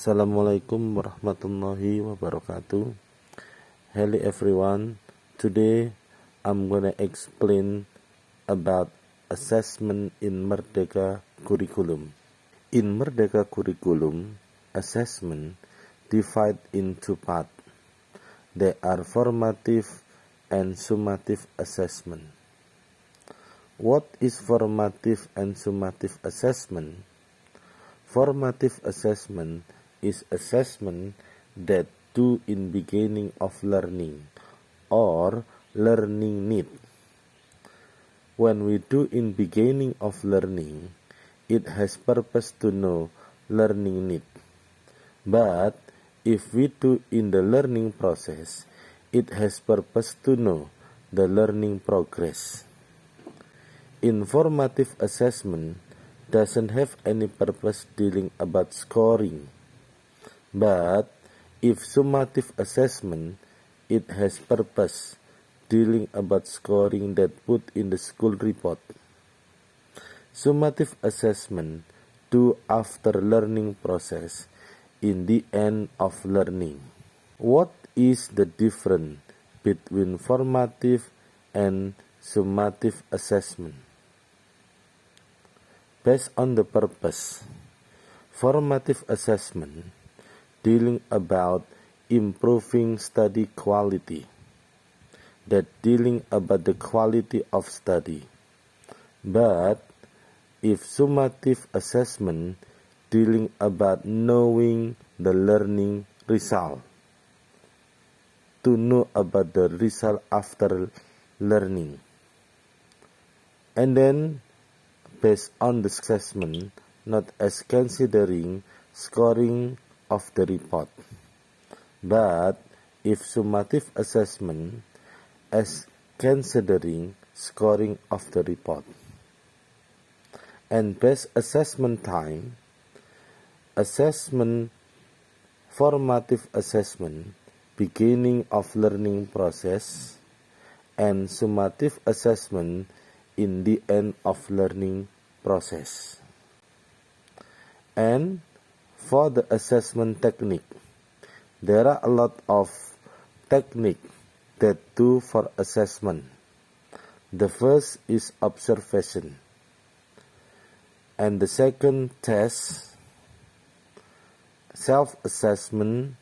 Assalamualaikum warahmatullahi wabarakatuh. Hello everyone. Today I'm gonna explain about assessment in Merdeka curriculum. In Merdeka curriculum, assessment divided into parts. They are formative and summative assessment. What is formative and summative assessment? Formative assessment is assessment that do in beginning of learning or learning need. When we do in beginning of learning, it has purpose to know learning need. But if we do in the learning process, it has purpose to know the learning progress. Informative assessment doesn't have any purpose dealing about scoring. But if summative assessment, it has purpose dealing about scoring that put in the school report. Summative assessment do after learning process in the end of learning. What is the difference between formative and summative assessment? Based on the purpose, formative assessment dealing about improving study quality, that dealing about the quality of study. But if summative assessment dealing about knowing the learning result, to know about the result after learning. And then based on the assessment, not as considering scoring of the report, but if summative assessment as considering scoring of the report. And best assessment time, assessment, formative assessment, beginning of learning process, and summative assessment in the end of learning process. And for the assessment technique, there are a lot of technique that do for assessment. The first is observation, and the second test, self-assessment,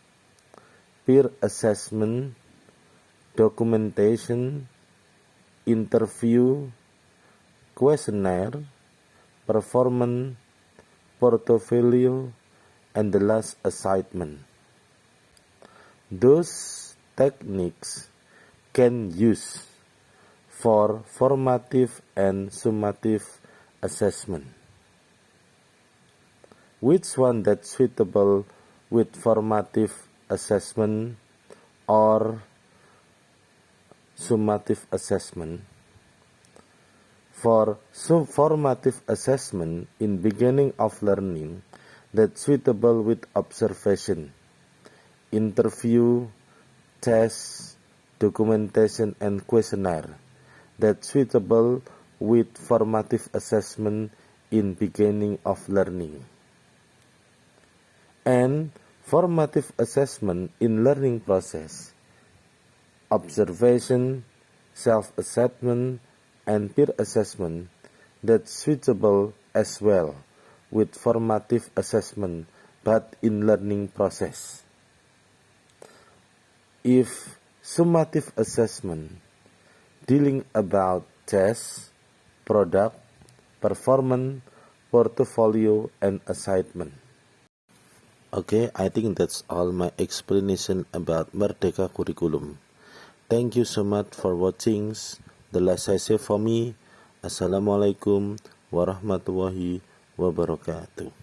peer assessment, documentation, interview, questionnaire, performance, portfolio, and the last assignment. Those techniques can use for formative and summative assessment. Which one that's suitable with formative assessment or summative assessment? For formative assessment in beginning of learning, that's suitable with observation, interview, test, documentation, and questionnaire. That's suitable with formative assessment in beginning of learning. And formative assessment in learning process, observation, self-assessment, and peer assessment, that's suitable as well with formative assessment but in learning process. If summative assessment dealing about test, product, performance, portfolio, and assignment. Okay, I think that's all my explanation about Merdeka curriculum. Thank you so much for watching. The last I say for me, Assalamualaikum warahmatullahi wabarakatuh.